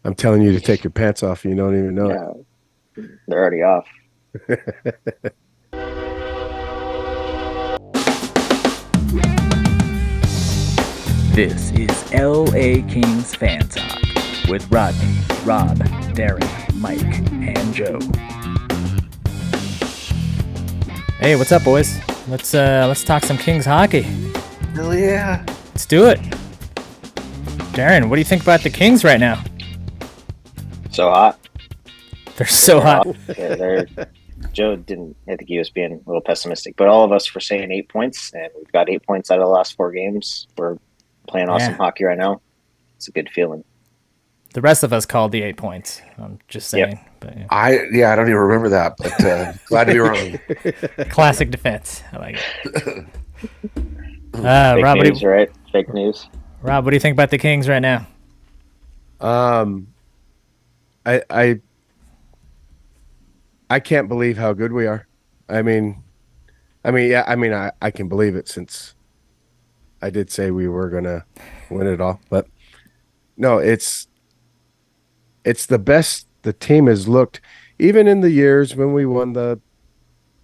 I'm telling you to take your pants off. You don't even know Yeah, they're already off. it. This is LA Kings Fan Talk with Rodney, Rob, Darren, Mike, and Joe. Hey, what's up, boys? Let's talk some Kings hockey. Hell yeah. Let's do it. Darren, what do you think about the Kings right now? So hot. They're so hot. Yeah, Joe didn't. I think he was being a little pessimistic, but all of us were saying 8 points, and we've got 8 points out of the last 4 games. We're playing awesome hockey right now. It's a good feeling. The rest of us called the 8 points. I'm just saying. Yep. But, yeah. I don't even remember that, but glad to be wrong. Classic defense. I like it. Fake Rob, news, right? Fake news. Rob, what do you think about the Kings right now? I can't believe how good we are. I can believe it since I did say we were gonna win it all. But no, it's the best the team has looked, even in the years when we won the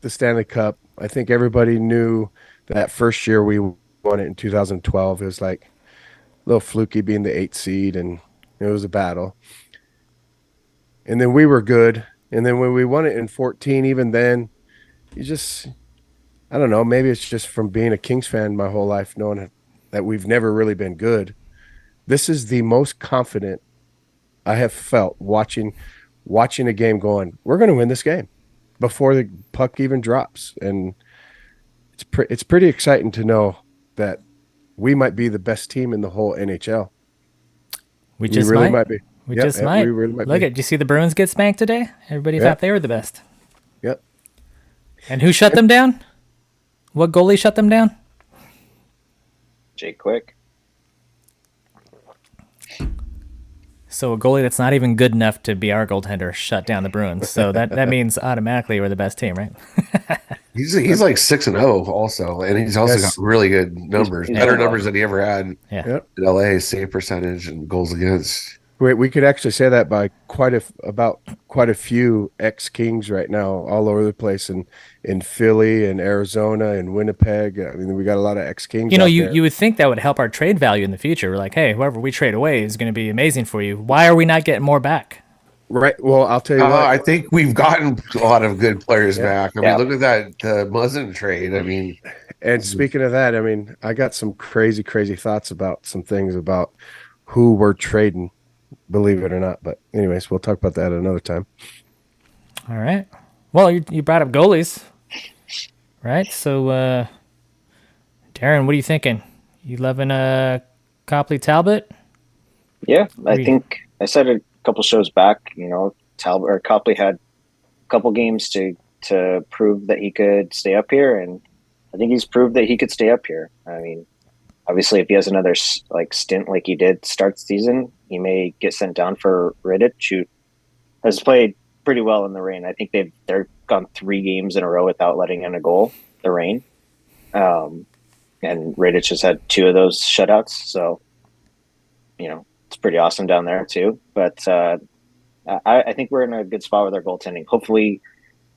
Stanley Cup. I think everybody knew that first year we won it in 2012. It was like a little fluky being the 8th seed, and it was a battle. And then we were good. And then when we won it in 14, even then, you just, I don't know, maybe it's just from being a Kings fan my whole life, knowing that we've never really been good. This is the most confident I have felt watching a game going, we're going to win this game before the puck even drops. And it's pretty exciting to know that we might be the best team in the whole NHL. We just really might be. We Yep, just might. we really might Look be. at, did you see the Bruins get spanked today? Everybody thought they were the best. Yep. And who shut them down? What goalie shut them down? Jake Quick. So a goalie that's not even good enough to be our goaltender shut down the Bruins. So that means automatically we're the best team, right? He's like 6-0 also, and he's also got really good numbers, better numbers than he ever had Yeah. Yep. in LA, save percentage and goals against. We could actually say that by about quite a few ex-Kings right now, all over the place, in Philly and Arizona and Winnipeg. I mean, we got a lot of ex-Kings You know, out you, there. you would think that would help our trade value in the future. We're like, hey, whoever we trade away is going to be amazing for you. Why are we not getting more back? Right. Well, I'll tell you what. I think we've gotten a lot of good players back. I mean, Yeah. look at that Muzzin trade. I mean, And speaking of that, I mean, I got some crazy, crazy thoughts about some things about who we're trading, believe it or not. But anyways, we'll talk about that another time. All right. Well, you brought up goalies, right? So, Darren, what are you thinking? You loving Copley Talbot? Yeah, I think I said a couple shows back. Talbot or Copley had a couple games to prove that he could stay up here, and I think he's proved that he could stay up here. I mean, obviously, if he has another stint like he did start the season, he may get sent down for Rittich, who has played pretty well in the rain. I think they're gone 3 games in a row without letting in a goal. The rain, and Rittich has had 2 of those shutouts. So, it's pretty awesome down there too. But I think we're in a good spot with our goaltending. Hopefully,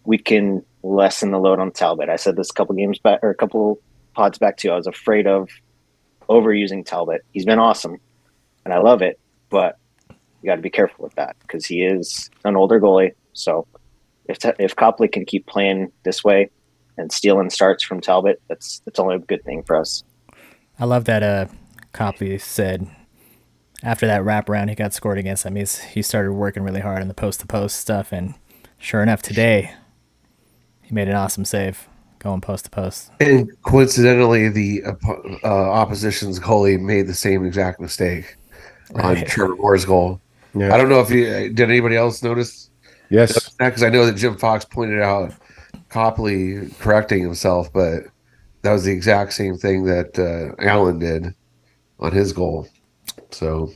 we can lessen the load on Talbot. I said this a couple games back, or a couple pods back too. I was afraid of overusing Talbot. He's been awesome, and I love it, but you got to be careful with that because he is an older goalie. So if Copley can keep playing this way and stealing starts from Talbot, that's only a good thing for us. I love that Copley said after that wraparound he got scored against him, he started working really hard on the post-to-post stuff, and sure enough, today he made an awesome save going post-to-post. and coincidentally, the opposition's goalie made the same exact mistake on Trevor Moore's goal. Yeah. I don't know if did anybody else notice Yes. that, because I know that Jim Fox pointed out Copley correcting himself, but that was the exact same thing that Allen did on his goal. So,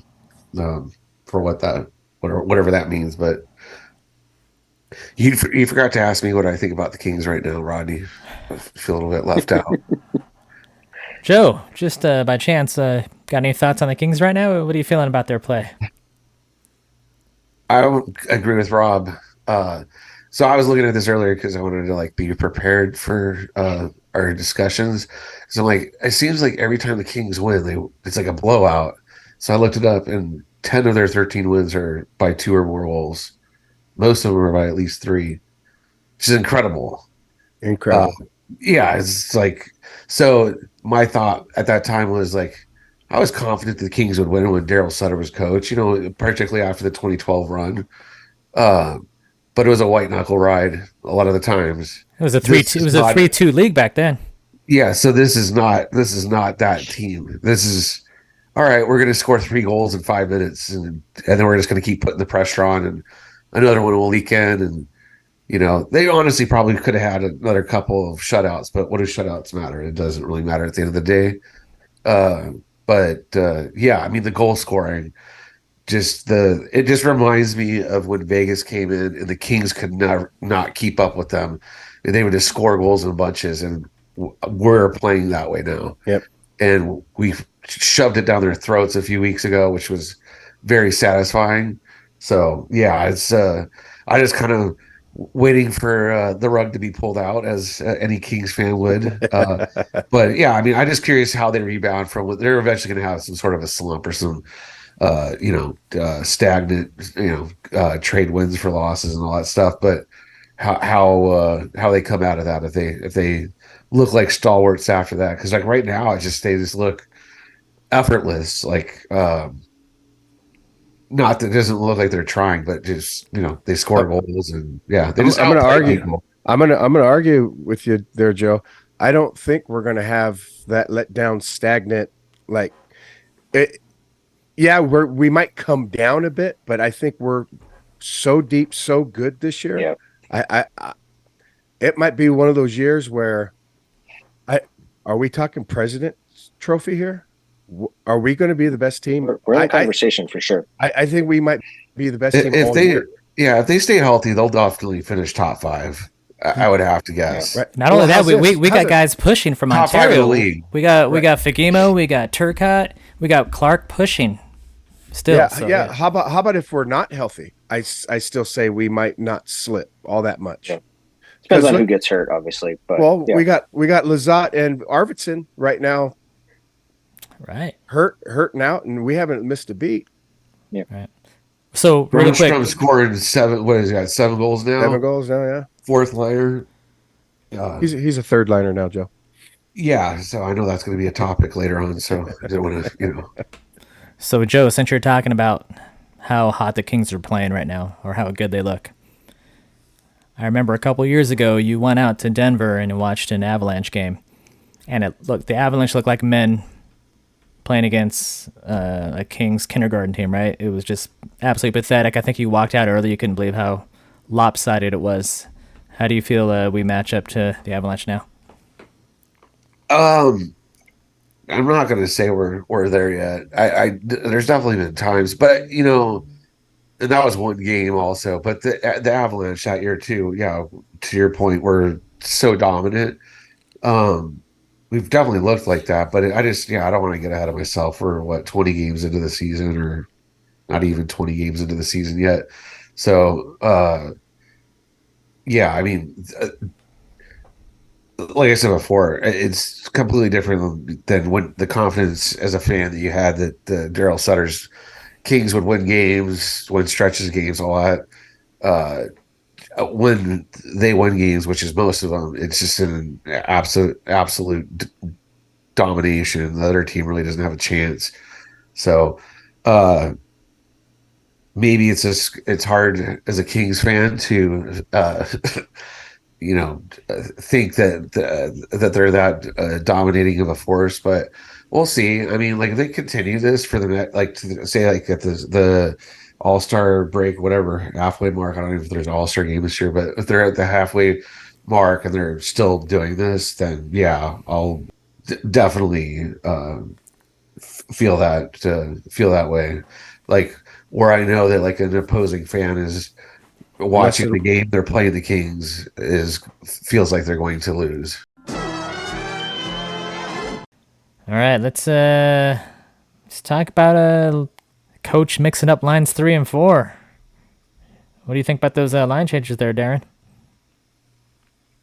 for whatever that means, but you forgot to ask me what I think about the Kings right now, Rodney. I feel a little bit left out. Joe, just by chance, got any thoughts on the Kings right now? What are you feeling about their play? I don't agree with Rob. So I was looking at this earlier because I wanted to like be prepared for our discussions. So I'm like, it seems like every time the Kings win, it's like a blowout. So I looked it up, and 10 of their 13 wins are by two or more goals. Most of them are by at least three, which is incredible. Uh, Incredible. yeah, it's like so. My thought at that time was like, I was confident the Kings would win when Daryl Sutter was coach. You know, particularly after the 2012 run. Uh, but it was a white knuckle ride a lot of the times. It was a three This two. It is was a not, 3-2 league back then. yeah. So this is not that team. This is all right. We're going to score 3 goals in 5 minutes, and then we're just going to keep putting the pressure on, and another one will leak in, and they honestly probably could have had another couple of shutouts. But what do shutouts matter? It doesn't really matter at the end of the day. Uh, but yeah, I mean the goal scoring. It just reminds me of when Vegas came in and the Kings could never not keep up with them. And they would just score goals in bunches, and we're playing that way now. Yep. And we shoved it down their throats a few weeks ago, which was very satisfying. So yeah, it's I just kind of waiting for the rug to be pulled out as any Kings fan would. But yeah, I mean, I'm just curious how they rebound from what they're eventually going to have some sort of a slump or some stagnant, trade wins for losses and all that stuff. But how they come out of that if they look like stalwarts after that? Because like right now, they just look effortless. Like not that it doesn't look like they're trying, but just they score goals and yeah, they just I'm going to outplay argue. people. I'm going to argue with you there, Joe. I don't think we're going to have that let down stagnant like it. Yeah, we might come down a bit, but I think we're so deep, so good this year. Yeah. I it might be one of those years where I are we talking President's Trophy here? Are we going to be the best team? We're in the conversation for sure. I think we might be the best team If all they year. Yeah, if they stay healthy, they'll definitely finish top five. I would have to Yeah. guess. Right. Not Well, only that, how's we, we, this? we How's got it? guys pushing from Top five of Ontario. the league. We got Fagemo, we got Turcotte, we got Clark pushing still. Yeah, so, yeah. How about if we're not healthy? I still say we might not slip all that much. Yeah. Depends Because on who look, gets hurt, obviously. But well, yeah, we got Lazat and Arvidsson right now Right. hurting out, and we haven't missed a beat. Right. So really quick, Brunstrom scoring seven. What has he got? 7 goals now. 7 goals now. Yeah, Fourth liner. he's a third liner now, Joe. Yeah, so I know that's going to be a topic later on. So I didn't want to. so Joe, since you're talking about how hot the Kings are playing right now or how good they look, I remember a couple years ago you went out to Denver and watched an Avalanche game, and the Avalanche looked like men playing against a Kings kindergarten team, right? It was just absolutely pathetic. I think you walked out early. You couldn't believe how lopsided it was. How do you feel we match up to the Avalanche now? I'm not going to say we're there yet. There's definitely been times, but and that was one game also. But the Avalanche that year too. Yeah, to your point, we're so dominant. We've definitely looked like that, but I don't want to get ahead of myself. We're 20 games into the season, or not even 20 games into the season yet. So, yeah, I mean, like I said before, it's completely different than when the confidence as a fan that you had that the Daryl Sutter's Kings would win games, win stretches of games a lot. Uh, when they win games, which is most of them, it's just an absolute domination. The other team really doesn't have a chance. So maybe it's hard as a Kings fan to think that they're that dominating of a force, but we'll see. I mean, like if they continue this for the net, like to say like at the All-Star break, whatever halfway mark. I don't know if there's an All-Star game this year, but if they're at the halfway mark and they're still doing this, then yeah, I'll definitely feel that way. Like where I know that like an opposing fan is Unless watching the game they're playing the Kings is feels like they're going to lose. All right, let's talk about coach mixing up lines 3 and 4. What do you think about those line changes there, Darren?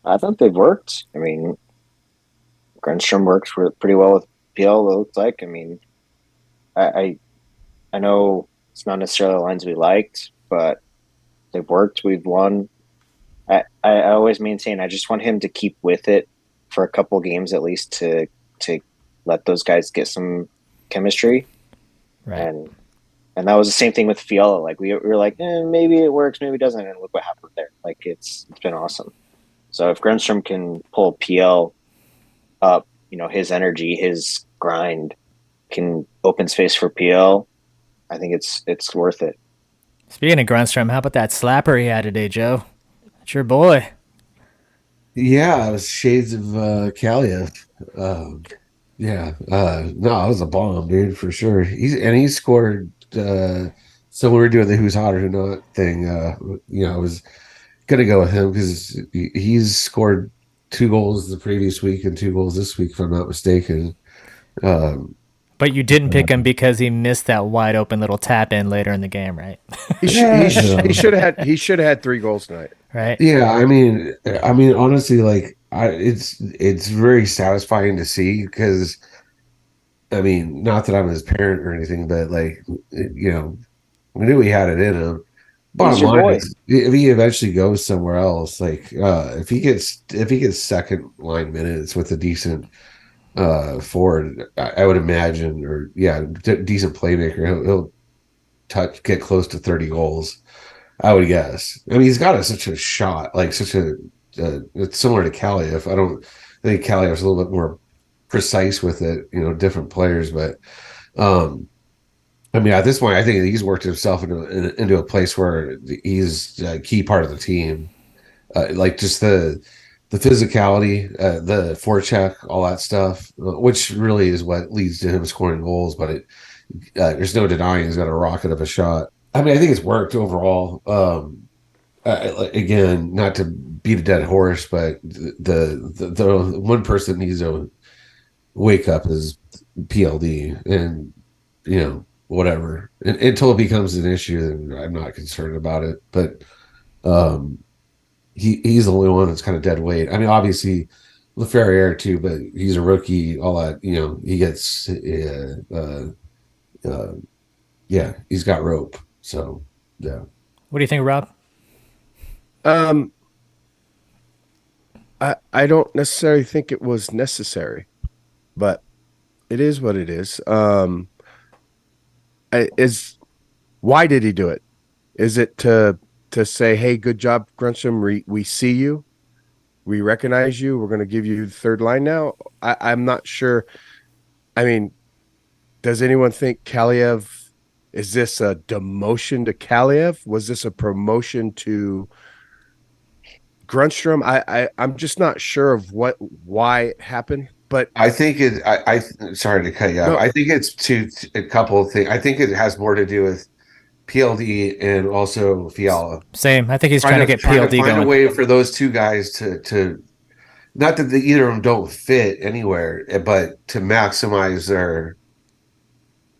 I thought they've worked. I mean, Grunstrom works pretty well with PL. It looks like. I mean, I I know it's not necessarily the lines we liked, but they've worked. We've won. I always maintain I just want him to keep with it for a couple games at least to let those guys get some chemistry. Right. And that was the same thing with Fiala. Like we were like, maybe it works, maybe it doesn't, and look what happened there. Like it's been awesome. So if Grunstrom can pull PL up, his energy, his grind can open space for PL. I think it's worth it. Speaking of Grunstrom, how about that slapper he had today, Joe? That's your boy. Yeah, it was shades of Kalia. Yeah, no, it was a bomb, dude, for sure. He scored. So when we were doing the who's hot or who not thing, I was gonna go with him because he's scored 2 goals the previous week and 2 goals this week, if I'm not mistaken. Um, But you didn't pick him because he missed that wide open little tap in later in the game, right? He yeah, he should have had 3 goals tonight. Right. yeah. Honestly, like, it's very satisfying to see because not that I'm his parent or anything, but like, we knew he had it in him. He's Bottom your line boy. is, if he eventually goes somewhere else, like if he gets second line minutes with a decent forward, I would imagine, or yeah, decent playmaker, he'll get close to 30 goals. I would guess. He's got such a shot, like such a. It's similar to Kaliev. I think Kaliev's a little bit more precise with it. Different players, but um, at this point, I think he's worked himself into a place where he's a key part of the team. Like just the physicality, the forecheck, all that stuff, which really is what leads to him scoring goals. But there's no denying he's got a rocket of a shot. I think it's worked overall. Again, not to beat a dead horse, but the one person needs to wake up is PLD, and whatever until it becomes an issue, then I'm not concerned about it. But um, he's the only one that's kind of dead weight. Obviously LaFerriere too, but he's a rookie. All that he gets. Uh, yeah, he's got rope. So yeah. What do you think, Rob? Um, I don't necessarily think it was necessary, but it is what it is. Is why did he do it? Is it to say, "Hey, good job, Grunstrom. We see you. We recognize you. We're going to give you the third line now." I'm not sure. I mean, does anyone think Kaliev? Is this a demotion to Kaliev? Was this a promotion to Grunstrom? I'm just not sure of why it happened. But I think sorry to cut you off. no, I think it's a couple of things. I think it has more to do with PLD and also Fiala. Same. I think he's Trying trying to to get trying to PLD find a going. way for those two guys to not that either of them don't fit anywhere, but to maximize their right?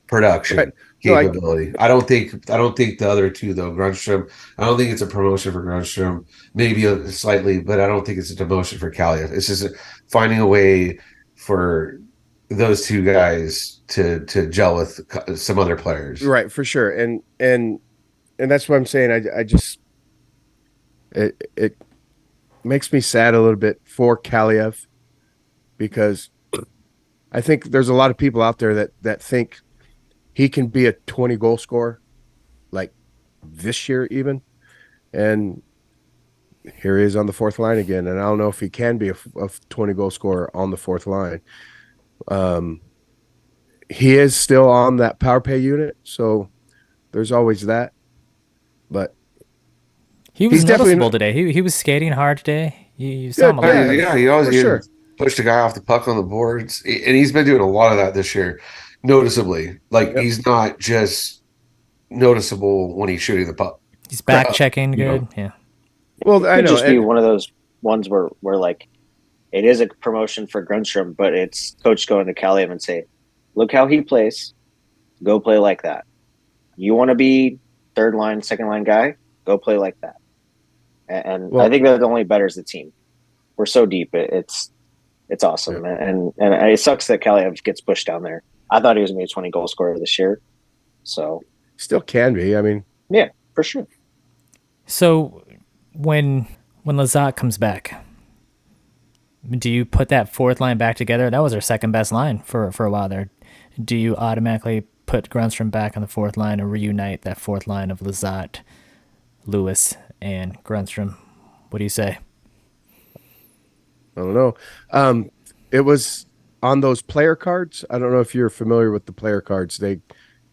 production No, I capability. I don't think the other two though. Grunstrom. I don't think it's a promotion for Grunstrom. Maybe slightly, but I don't think it's a demotion for Kaliev. It's just finding a way for those two guys to gel with some other players. right for sure, and that's what I'm saying. I just it makes me sad a little bit for Kaliev because I think there's a lot of people out there that think he can be a 20 goal scorer like this year even, and here he is on the fourth line again, and I don't know if he can be a 20 goal scorer on the fourth line. Um, he is still on that power play unit, so there's always that, but He was he's noticeable definitely today. He was skating hard today. You saw him good. a Oh, lot. Yeah, yeah, he always for sure. pushed a guy off the puck on the boards, and he's been doing a lot of that this year, noticeably. Like Yep. he's not just noticeable when he's shooting the puck. He's back checking You know, good. Yeah. Well, It I could know, just be and one of those ones where like it is a promotion for Grunstrom, but it's coach going to Kaliev and say, "Look how he plays. Go play like that. You want to be third line, second line guy. Go play like that. And I Well, think that only betters the team. We're so deep. It's yeah, awesome. And it sucks that Kaliev gets pushed down there. I thought he was going to be a 20 goal scorer this year. So, still can be. I mean, yeah, for sure. So when Lazat comes back, do you put that fourth line back together? That was our second best line for a while there. Do you automatically put Grunstrom back on the fourth line or reunite that fourth line of Lazat, Lewis, and Grunstrom? What do you say? I don't know. It was on those player cards. I don't know if you're familiar with the player cards. They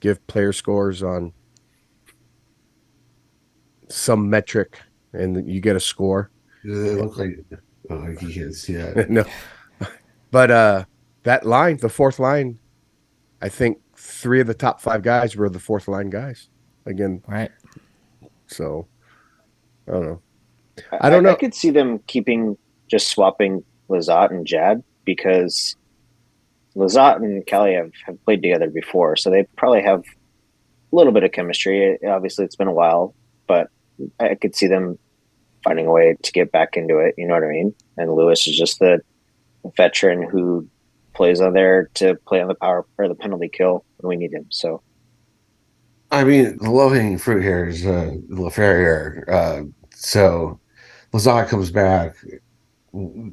give player scores on some metric, and you get a score. They look like, oh, you can't see that. No, but that line, the fourth line, I think three of the top five guys were the fourth line guys again. Right. So I don't know. I don't I know. could see them keeping just swapping Lazat and Jad because Lazat and Kaliev have played together before, so they probably have a little bit of chemistry. Obviously, it's been a while, but I could see them finding a way to get back into it. You know what I mean? And Lewis is just the veteran who plays on there to play on the power or the penalty kill when we need him. So I mean, the low hanging fruit here is LaFerriere. So Lazat comes back.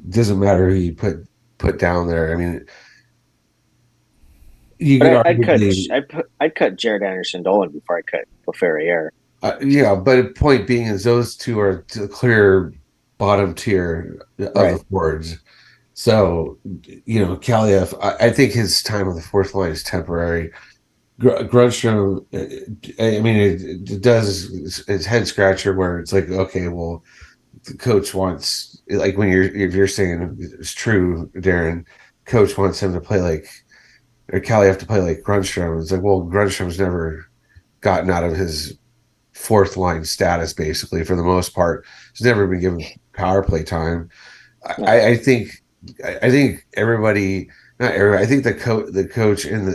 Doesn't matter who you put down there. I mean, you but could I arguably, I'd cut Jared Anderson Dolan before I cut Laferriere. yeah. But point being is those two are the clear bottom tier of the Right. forwards. So Kaliev, I think his time on the fourth line is temporary. Grunstrom, I mean, it does it's head scratcher where it's like, okay, well, the coach wants like when if you're saying it's true, Darren, coach wants him to play like or Callie have to play like Grunstrom. It's like, well, Grunstrom's never gotten out of his fourth line status basically for the most part. He's never been given power play time. No. I think everybody, not everybody. I think the coach and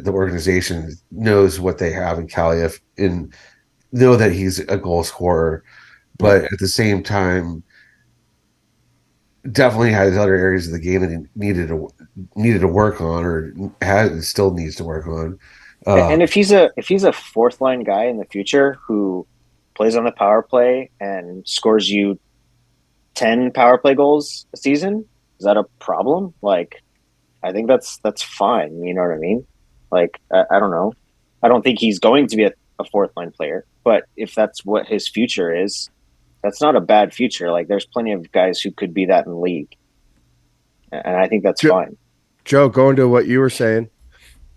the organization knows what they have in Kaliev and know that he's a goal scorer, Yeah. but at the same time, definitely has other areas of the game that he needed to work on, or has still needs to work on. Uh, And if he's a fourth line guy in the future who plays on the power play and scores you 10 power play goals a season, is that a problem? Like I think that's fine. You know what I mean? Like I don't know. I don't think he's going to be a fourth line player, but if that's what his future is, that's not a bad future. Like there's plenty of guys who could be that in the league, and I think that's Joe, fine. Joe, going to what you were saying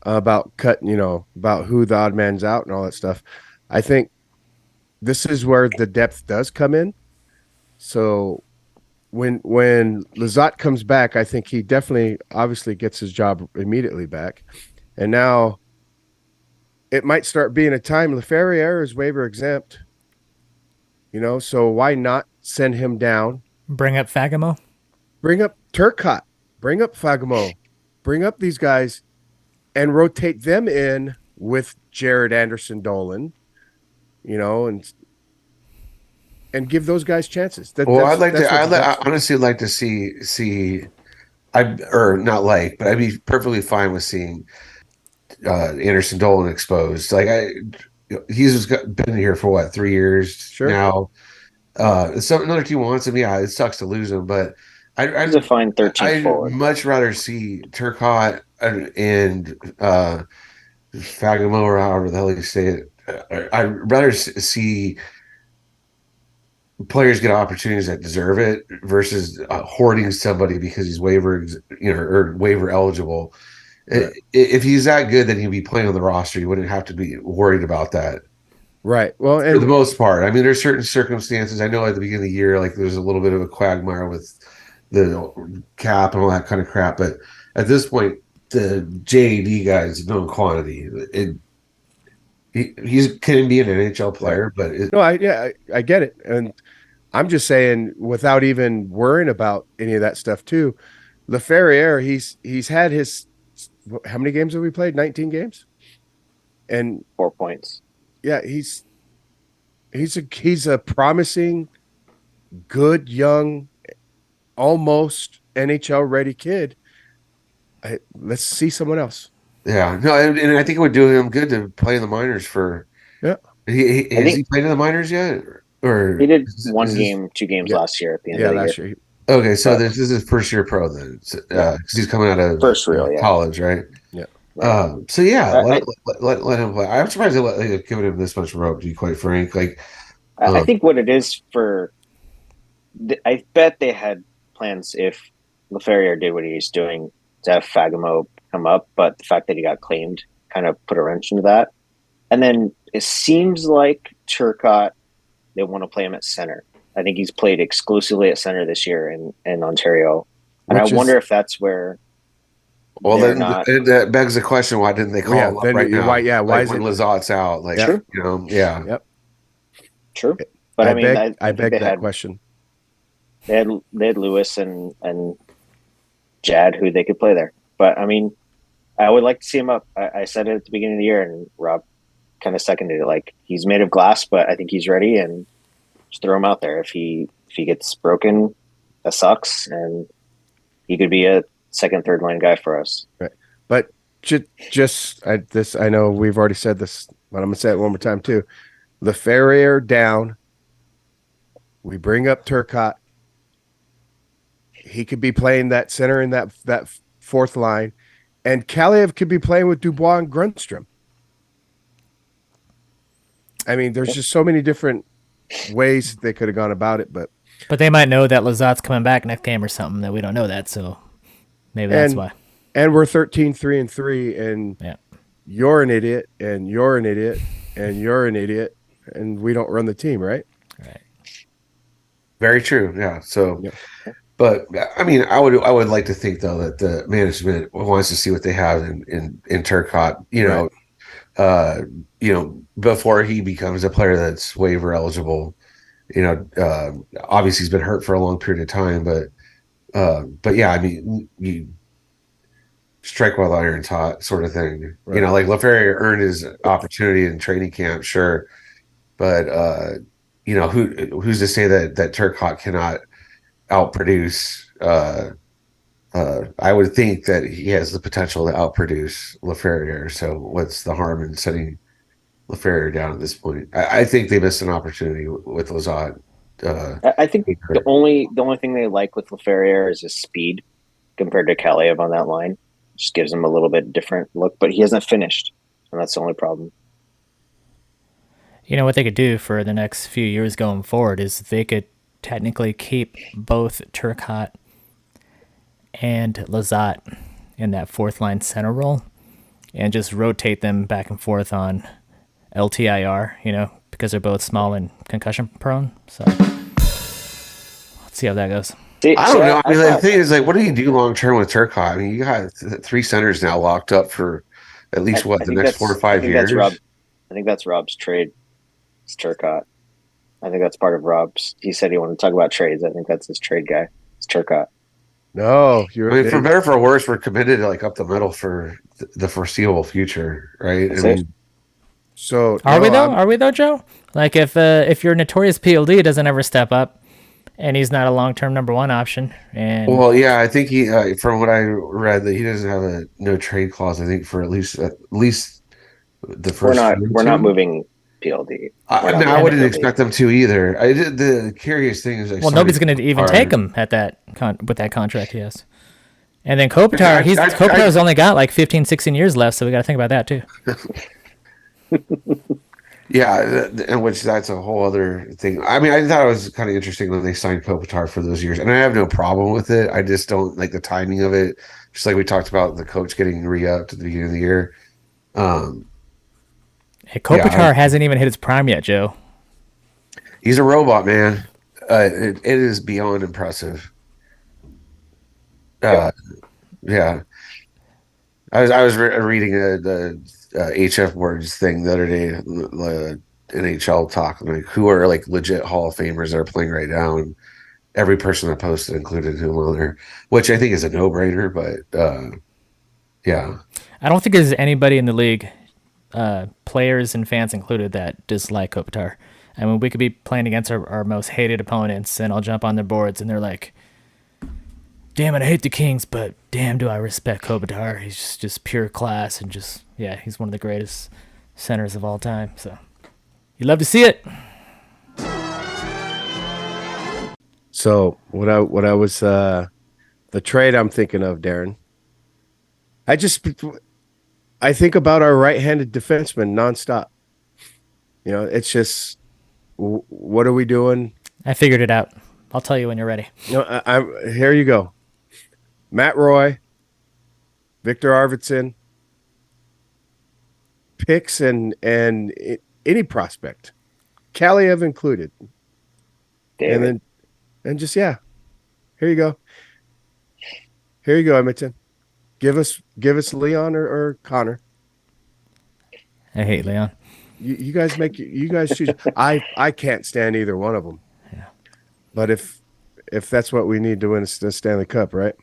about cutting, about who the odd man's out and all that stuff. I think this is where the depth does come in. So when Lazat comes back, I think he definitely obviously gets his job immediately back. And now it might start being a time LaFerriere is waiver exempt, so why not send him down? Bring up Fagamo? Bring up Turcotte, bring up Fagamo, bring up these guys and rotate them in with Jared Anderson Dolan, and give those guys chances. That well, that's that's what the I depth. honestly like to see. I or not like, but I'd be perfectly fine with seeing Anderson Dolan exposed. He's been here for what 3 years Sure. now. So another team wants him. Yeah, it sucks to lose him, but I, He's a I'd fine 13th I'd forward. much rather see Turcotte and Fagamo or however the hell you say it. I'd rather see players get opportunities that deserve it versus hoarding somebody because he's or waiver eligible. Right. If he's that good, then he'd be playing on the roster. You wouldn't have to be worried about that Right. Well, for the and most part. I mean, there's certain circumstances. I know at the beginning of the year, like there's a little bit of a quagmire with the cap and all that kind of crap, but at this point, the JAD guy is known quantity. He's can be an NHL right. player, but No, I get it. And I'm just saying without even worrying about any of that stuff too, LaFerriere, he's had his how many games have we played? 19 games. And 4 points. yeah, he's he's a promising, good, young, almost NHL ready kid. Let's see someone else. Yeah, no, and I think it would do him good to play in the minors for. Yeah, I Has think he played in the minors yet, he or did is one this game, 2 games yeah, last year at the end of yeah. the Last year. year, okay? So But this is his first year pro then, yeah, because he's coming out of first reel, yeah, college, right? yeah. right. So yeah, I, let him play. I'm surprised they've given him this much rope. To be quite frank, like, I think what it is for, I bet they had plans if LaFerriere did what he's doing to have Fagamo come up, but the fact that he got claimed kind of put a wrench into that. And then it seems like Turcotte, they want to play him at center. I think he's played exclusively at center this year in Ontario. And I Which wonder is if that's where well, they're then not. that begs the question: why didn't they well, yeah. call him up Then right why? now? Yeah, why Like is when it? Lazat's out, like Yeah, True, yeah. yep. true. But I mean, I I think beg that question. they had Lewis and Jad who they could play there. But I mean, I would like to see him up. I said it at the beginning of the year, and Rob kind of seconded it. Like he's made of glass, but I think he's ready, and just throw him out there. If he gets broken, that sucks, and he could be a second, third line guy for us. Right. But this, I know we've already said this, but I'm gonna say it one more time too. The Ferrier down. We bring up Turcotte. He could be playing that center in that fourth line, and Kaliev could be playing with Dubois and Grundstrom. I mean, there's just so many different ways they could have gone about it, but But they might know that Lazat's coming back next game or something that we don't know that, so maybe that's and why. and we're 13-3-3, and Yeah. you're an idiot, and you're an idiot, and you're an idiot, and we don't run the team, right? Right. Very true. Yeah. So, Yep. but I mean, I would like to think though that the management wants to see what they have in Turcotte. Right. Uh, before he becomes a player that's waiver eligible. Obviously he's been hurt for a long period of time, but yeah, I mean, you strike while the iron's hot, sort of thing. Right. Like LaFerriere earned his opportunity in training camp, sure, but who's to say that Turcotte cannot outproduce? I would think that he has the potential to outproduce LaFerriere. So what's the harm in setting LaFerriere down at this point? I think they missed an opportunity with Lazat. I think the only thing they like with LaFerriere is his speed compared to Kaliev on that line. Just gives him a little bit different look, but he hasn't finished, and that's the only problem. You know what they could do for the next few years going forward is they could technically keep both Turcotte and Lazat in that fourth line center role and just rotate them back and forth on LTIR, because they're both small and concussion prone. So let's see how that goes. I don't know. I mean, the thing is, like, what do you do long term with Turcotte? I mean, you got three centers now locked up for at least I the think next 4 or 5 years. I think that's Rob's trade. It's Turcotte. I think that's part of Rob's. He said he wanted to talk about trades. I think that's his trade guy. It's Turcotte. No, I mean, for better or for worse, we're committed like up the middle for the foreseeable future, right? That's I it. mean, so Are we though? Are we though, Joe? Like if your notorious PLD doesn't ever step up, and he's not a long-term number one option, and well, yeah, I think he, from what I read, that he doesn't have a no trade clause. I think for at least the first year or We're not two. moving PLD. I mean, I wouldn't expect them to either. I did the curious thing is, well, nobody's going to even take him at that with that contract he has. And then Kopitar, Kopitar's only got like 15, 16 years left, so we got to think about that too. Yeah, and which that's a whole other thing. I mean, I thought it was kind of interesting when they signed Kopitar for those years, and I have no problem with it. I just don't like the timing of it. Just like we talked about the coach getting re-upped at the beginning of the year. Hey, Kopitar hasn't even hit his prime yet, Joe. He's a robot, man. It is beyond impressive. Yeah. I was reading the HF Words thing the other day, the NHL talk, like who are like legit Hall of Famers that are playing right now, and every person that posted included him on there, which I think is a no-brainer. But yeah, I don't think there's anybody in the league, players and fans included, that dislike Kopitar. I mean, we could be playing against our most hated opponents, and I'll jump on their boards, and they're like, damn it, I hate the Kings, but damn, do I respect Kopitar. He's just pure class, and just, yeah, he's one of the greatest centers of all time. So you love to see it. So what I was the trade I'm thinking of, Darren. I think about our right-handed defenseman nonstop. You know, it's just what are we doing? I figured it out. I'll tell you when you're ready. You know, here you go. Matt Roy, Victor Arvidsson, picks and any prospect, Kaliev included, David. and just here you go. Here you go, Edmonton. Give us Leon or Connor. I hate Leon. You guys choose. I can't stand either one of them. Yeah. But if that's what we need to win the Stanley Cup, right?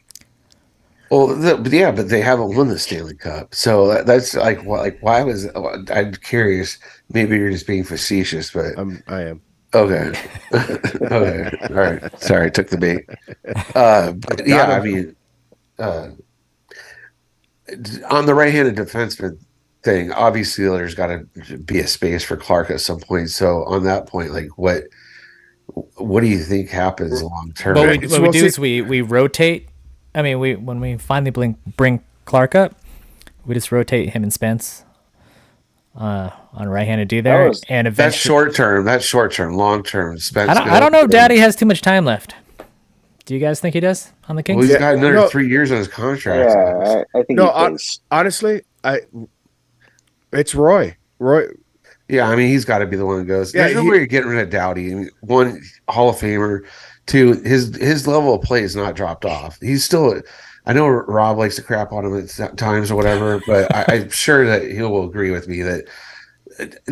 Well, but they haven't won the Stanley Cup, so that's like why was I'm curious? Maybe you're just being facetious, but I am. okay, okay, all right. Sorry, I took the bait. But yeah, I mean, on the right-handed defenseman thing, obviously there's got to be a space for Clark at some point. So on that point, like what do you think happens long term? What we do is we rotate. I mean, when we finally bring Clark up, we just rotate him and Spence on right-handed D there, and eventually that's short term. Long term, Spence. I don't know if Daddy has too much time left. Do you guys think he does on the Kings? Well, he's got another 3 years on his contract. Yeah, I think he does. Honestly, it's Roy. Yeah, I mean, he's got to be the one that goes. Yeah, There's no way you're getting rid of Doughty. I mean, one, Hall of Famer. Two, his level of play is not dropped off. He's still. I know Rob likes to crap on him at times or whatever, but I'm sure that he will agree with me that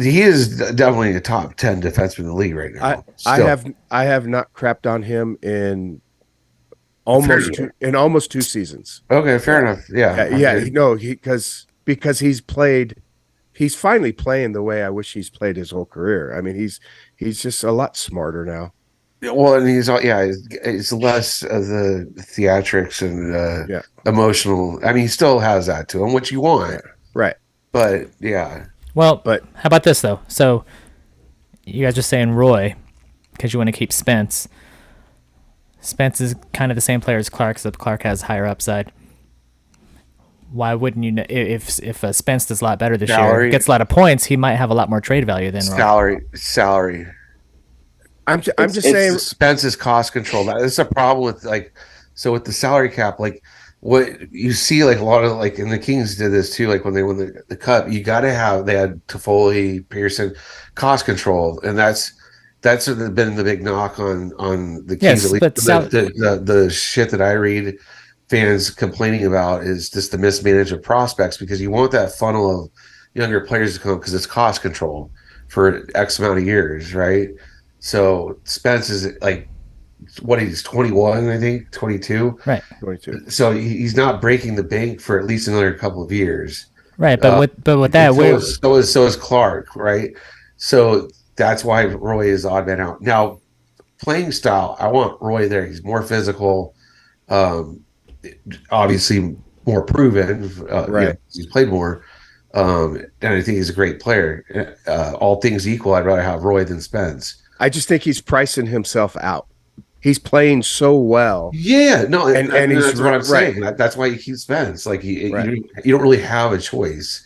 he is definitely a top 10 defenseman in the league right now. I have not crapped on him in almost 2 seasons. Okay, fair enough. Yeah, no, because he's finally playing the way I wish he's played his whole career. I mean, he's just a lot smarter now. Well, and it's less of the theatrics and emotional. I mean, he still has that to him, which you want, right? But yeah. Well, how about this though? So you guys are saying Roy because you want to keep Spence. Spence is kind of the same player as Clark, except Clark has higher upside. Why wouldn't you? If Spence does a lot better this year, gets a lot of points, he might have a lot more trade value than Roy. Salary. I'm just saying Spence's cost control. That's a problem with with the salary cap, like what you see, like a lot of and the Kings did this too. Like when they won the cup, they had Toffoli, Pearson, cost control, and that's been the big knock on the Kings. Yes, at least the shit that I read fans complaining about is just the mismanagement of prospects, because you want that funnel of younger players to come because it's cost control for X amount of years, right? So Spence is he's 21, I think 22, right? 22. So he's not breaking the bank for at least another couple of years, right? But with that, so is Clark, right? So that's why Roy is the odd man out. Now, playing style, I want Roy there. He's more physical, obviously more proven. Right? He's played more. And I think he's a great player. All things equal, I'd rather have Roy than Spence. I just think he's pricing himself out. He's playing so well. Yeah, no, and that's what I'm saying. That's why you keep Spence. Like you don't really have a choice.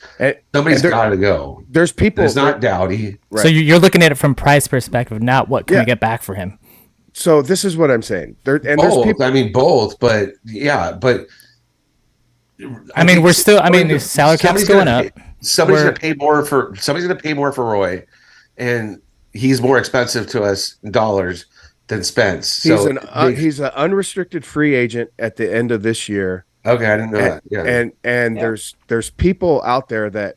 Somebody's got to go. There's people. It's not Doughty. Right. So you're looking at it from price perspective, not what can we get back for him. So this is what I'm saying. There's people. I mean, both, but yeah, but. I mean, we're still. I mean, the salary cap's going up. Somebody's going to pay more for Roy, and he's more expensive to us in dollars than Spence. He's an unrestricted free agent at the end of this year. Okay, I didn't know that. Yeah, and there's people out there that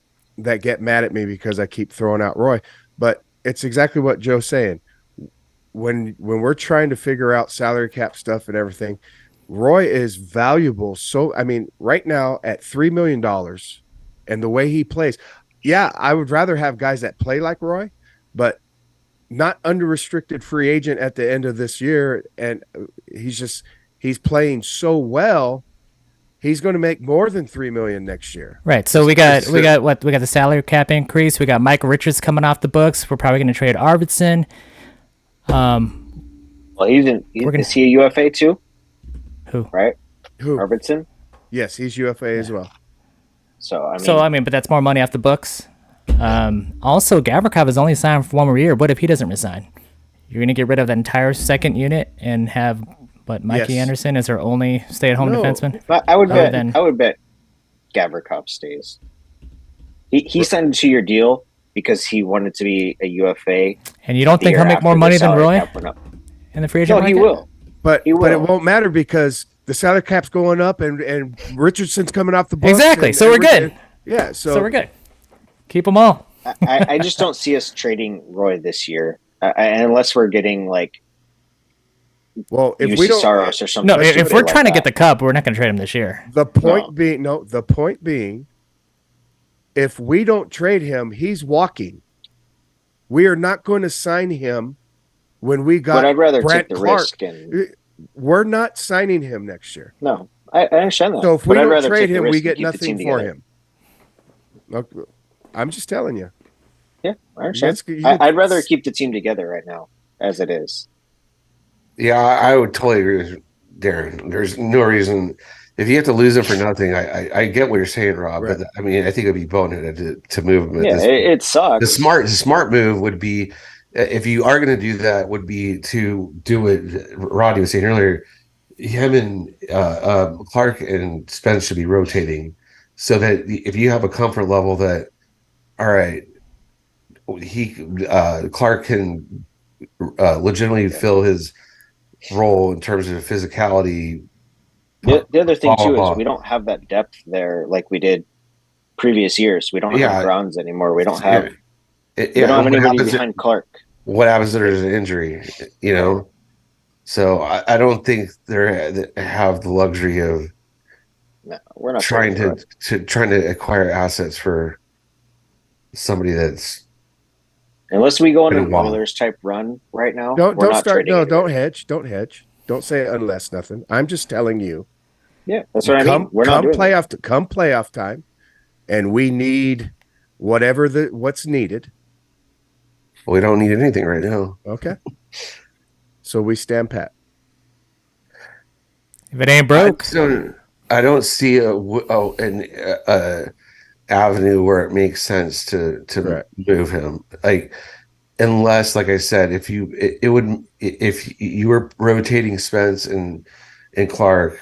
get mad at me because I keep throwing out Roy, but it's exactly what Joe's saying. When we're trying to figure out salary cap stuff and everything, Roy is valuable. So I mean, right now at $3 million, and the way he plays, I would rather have guys that play like Roy, but not unrestricted free agent at the end of this year, and he's playing so well. He's going to make more than $3 million next year. Right. So we got what we got the salary cap increase. We got Mike Richards coming off the books. We're probably going to trade Arvidsson. Well, is he a UFA too? Who? Right? Who? Arvidsson? Yes, he's UFA as well. So I mean, but that's more money off the books. Also, Gavrikov is only signed for one more year. What if he doesn't resign? You're going to get rid of that entire second unit and have Mikey Anderson as our only stay-at-home defenseman. I would bet Gavrikov stays. He signed a 2-year deal because he wanted to be a UFA. And you don't think he'll make more money than Roy in the free agent market? He will. But it won't matter because the salary cap's going up and Richardson's coming off the books. Exactly. So we're good. Yeah. So we're good. Keep them all. I just don't see us trading Roy this year, unless we're getting like. Well, if UC we don't, Saros or something. No, if we're trying to get the cup, we're not going to trade him this year. The point being, if we don't trade him, he's walking. We are not going to sign him when we got. But I'd rather Brant take the Clark. risk. And we're not signing him next year. No, I understand that. So if we I'd don't rather trade take the him, risk we and get keep the nothing team for together. him. Okay. I'm just telling you. Yeah, I understand. That's- I'd rather keep the team together right now, as it is. Yeah, I would totally agree with Darren. There's no reason if you have to lose it for nothing. I get what you're saying, Rob. Right. But I mean, I think it'd be boneheaded to move him. Yeah, it sucks. The smart move would be, if you are going to do that, would be to do what Rodney was saying earlier. Him and Clark and Spence should be rotating, so that if you have a comfort level that, all right, Clark can legitimately fill his role in terms of physicality. The other thing too is we don't have that depth there like we did previous years. We don't have Browns anymore. We don't have. We don't have anybody behind Clark. What happens if there's an injury? You know, so I don't think they have the luxury of. No, we're not trying to acquire assets for somebody that's. Unless we go on an Oilers type run right now, don't start. No, don't hedge. Don't hedge. Don't say unless nothing. I'm just telling you. Yeah, that's what I mean. We're not doing come playoff time, and we need what's needed. We don't need anything right now. Okay. So we stand pat. If it ain't broke, I don't see an avenue where it makes sense to move him. Like, unless, like I said, if you were rotating Spence and Clark,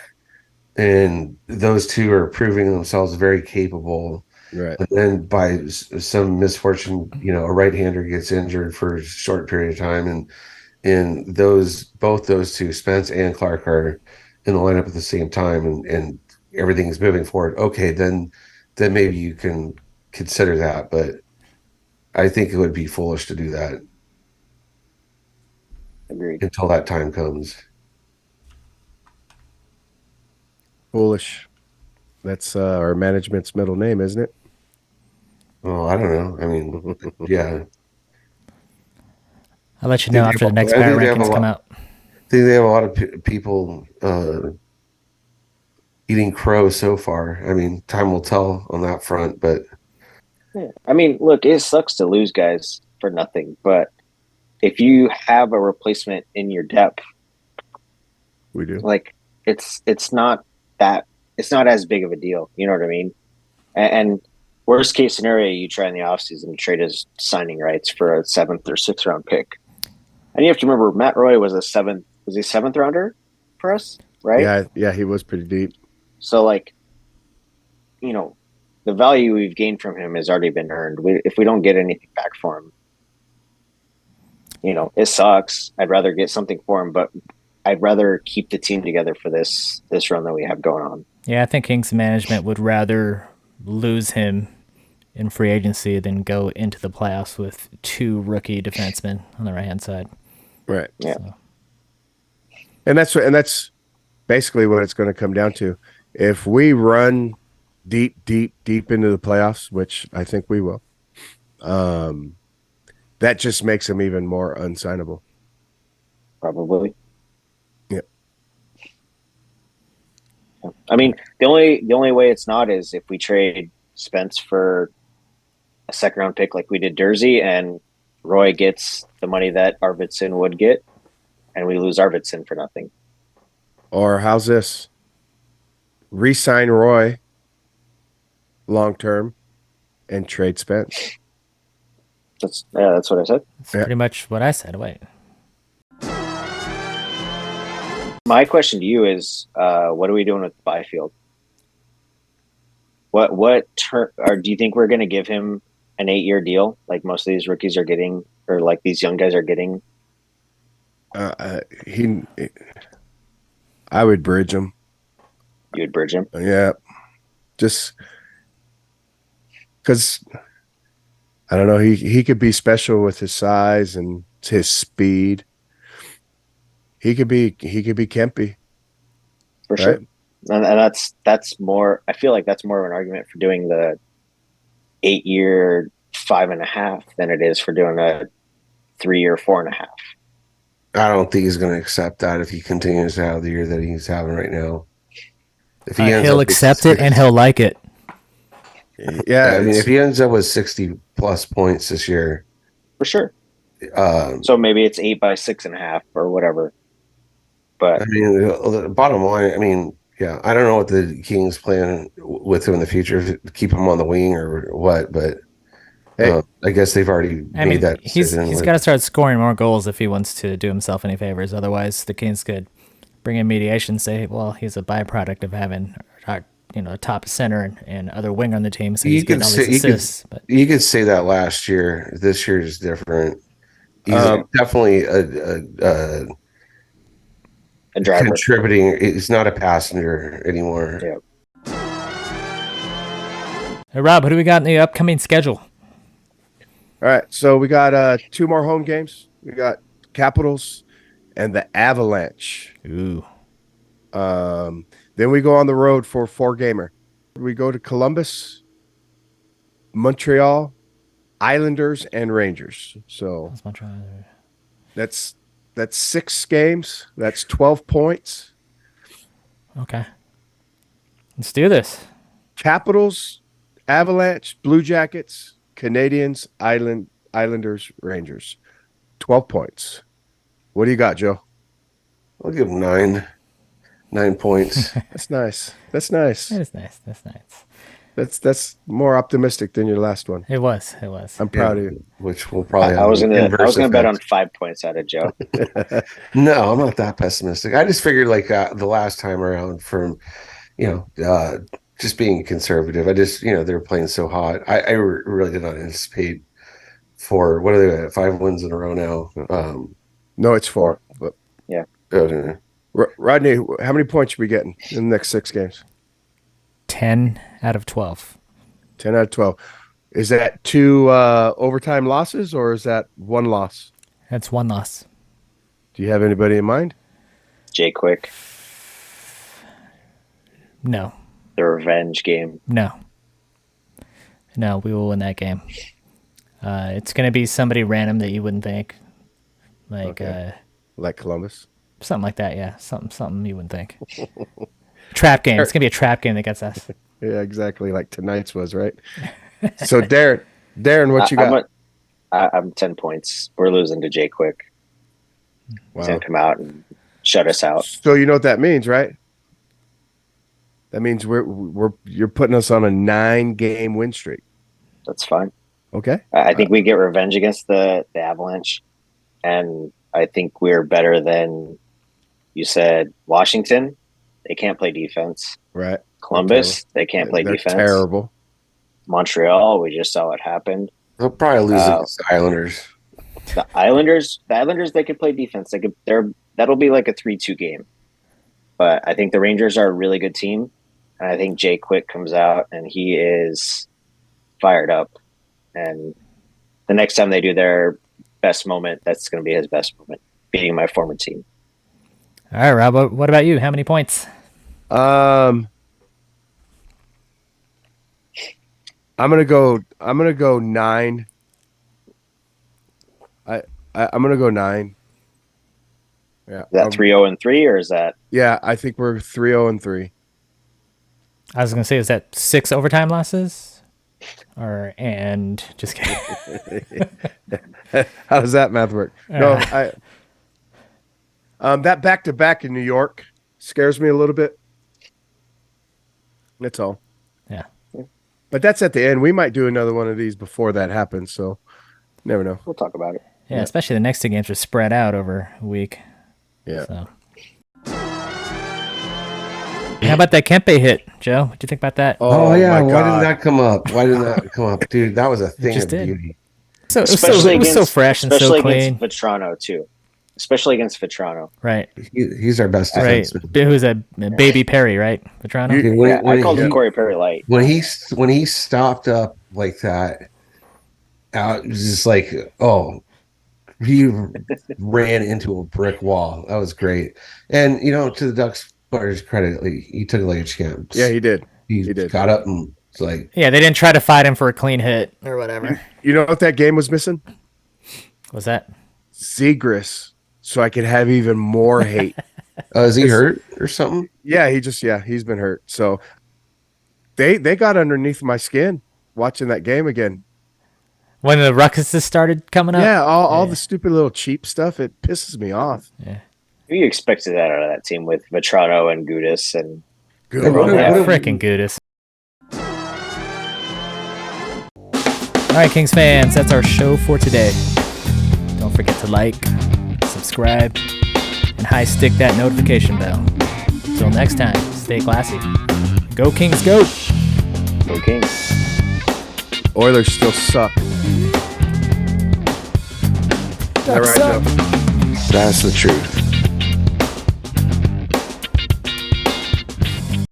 and those two are proving themselves very capable. Right. And then by some misfortune, a right-hander gets injured for a short period of time, and both those two, Spence and Clark, are in the lineup at the same time, and everything's moving forward. Okay, then maybe you can consider that, but I think it would be foolish to do that. Agreed. Until that time comes. Foolish. That's our management's middle name, isn't it? Oh, I don't know. I mean, yeah. I'll let you know after the next power rankings come out. I think they have a lot of people eating crow so far. I mean, time will tell on that front, but yeah. I mean, look, it sucks to lose guys for nothing, but if you have a replacement in your depth, we do. Like it's not as big of a deal. You know what I mean? And worst case scenario, you try in the offseason to trade his signing rights for a 7th or 6th round pick. And you have to remember, Matt Roy was a 7th rounder for us, right? Yeah, he was pretty deep. So, like, the value we've gained from him has already been earned. If we don't get anything back for him, it sucks. I'd rather get something for him, but I'd rather keep the team together for this run that we have going on. Yeah, I think Kings management would rather lose him in free agency than go into the playoffs with 2 rookie defensemen on the right-hand side. Right. Yeah. So. And that's basically what it's going to come down to. If we run deep into the playoffs, which I think we will, that just makes him even more unsignable. Probably. Yeah. I mean, the only way it's not is if we trade Spence for a second round pick like we did Jersey, and Roy gets the money that Arvidsson would get, and we lose Arvidsson for nothing. Or how's this? Re-sign Roy long term and trade Spence. That's what I said. That's Yeah. pretty much what I said. Wait. My question to you is, what are we doing with Byfield? What term, or do you think we're going to give him an 8-year deal like most of these rookies are getting, or like these young guys are getting? He, I would bridge him. You would bridge him. Yeah, just because I don't know. He could be special with his size and his speed. He could be Kempy, For right? sure. And that's more. I feel like that's more of an argument for doing the 8-year 5.5 than it is for doing a 3-year 4.5. I don't think he's going to accept that if he continues to have the year that he's having right now. If he ends He'll up with accept it and 60 he'll like it. Yeah, I mean, if he ends up with 60 plus points this year, For sure. um, So maybe it's 8 by 6.5 or whatever. But I mean, the bottom line, I mean, yeah, I don't know what the Kings plan with him in the future, to keep him on the wing or what, but hey, I guess they've already I made mean, that he's decision. got to start scoring more goals if he wants to do himself any favors. Otherwise, the Kings could bring in mediation, say, well, he's a byproduct of having, a top center and other winger on the team, so he's You could getting all these say assists. But you could say that last year. This year is different. He's um, definitely a a driver. contributing. He's not a passenger anymore. Yeah. hey, Rob, who do we got in the upcoming schedule? all right. So we got 2 more home games. We got Capitals and the Avalanche. Ooh, Then we go on the road for 4-gamer. We go to Columbus, Montreal, Islanders, and Rangers. So that's my try. that's 6 games. That's 12 points. Okay, let's do this. Capitals, Avalanche, Blue Jackets, Canadians, Islanders, Rangers. 12 points. What do you got, Joe? I'll give him 9 points. That's nice. That's nice. That is nice. That's nice. That's more optimistic than your last one. It was. It was. I'm proud of you. Which will probably I have was an gonna inverse bet on effect. 5 points out of Joe. No, I'm not that pessimistic. I just figured like the last time around from, just being conservative. I just, they were playing so hot. I really did not anticipate what are they at, 5 wins in a row now. No, it's 4. But Yeah. Rodney, how many points are we getting in the next 6 games? 10 out of 12. 10 out of 12. Is that 2 overtime losses or is that 1 loss? That's 1 loss. Do you have anybody in mind? Jay Quick, No. the revenge game. No. No, we will win that game. It's going to be somebody random that you wouldn't think. Like, Okay. Like Columbus? something like that, yeah. Something you wouldn't think. Trap game. It's going to be a trap game that gets us. Yeah, exactly. Like tonight's was, right? So, Darren, what you got? I'm 10 points. We're losing to Jay Quick. He's gonna come out and shut us out. So you know what that means, right? That means you're putting us on a 9-game win streak. That's fine. Okay. I think we get revenge against the Avalanche, and I think we're better than you said. Washington, they can't play defense. Right. Columbus, they can't play They're defense. terrible. Montreal, we just saw what happened. They'll probably lose against the Islanders. The Islanders, they can play defense. That'll be like a 3-2 game. But I think the Rangers are a really good team, and I think Jay Quick comes out and he is fired up. And the next time they do their best moment, that's going to be his best moment, beating my former team. All right, Rob, what about you? How many points? I'm gonna go 9. I'm gonna go 9. Yeah. Is that 3-0-3 or is that Yeah, I think we're 3-0-3. I was gonna say, is that 6 overtime losses? And just kidding. How does that math work? No, that back to back in New York scares me a little bit. That's all. Yeah. But that's at the end. We might do another one of these before that happens. So never know. we'll talk about it. Yeah, especially the next 2 games are spread out over a week. Yeah. So. How about that Kempe hit, Joe? What do you think about that? Oh, yeah. my Why God. didn't that come up? Why didn't that come up? Dude, that was a thing just of did. beauty. So it Especially was so fresh and so especially clean. against Vetrano too. Especially against Vetrano. Right. He's our best Right. defenseman. Who's a baby Perry, right? Vetrano? Dude, I called him Corey Perry Light. when he stopped up like that, it was just like, oh, he ran into a brick wall. That was great. And to the Ducks players' credit, like, he took it like a champ. Yeah, he did. He did. got up and was like, Yeah, they didn't try to fight him for a clean hit or whatever. You know what that game was missing? Was that? Zegras, so I could have even more hate. is he hurt or something? Yeah, he's been hurt. So they got underneath my skin watching that game again. When the ruckuses started coming up? Yeah, all the stupid little cheap stuff, it pisses me off. Yeah. You expected that out of that team with Vetrano and Gudis and Good. Hey, what- Yeah, what- freaking Gudis. All right, Kings fans, that's our show for today. Don't forget to like, subscribe, and high stick that notification bell. Until next time, stay classy. Go Kings, go! Go Kings. Oilers still suck. Is that right, Joe? That's the truth.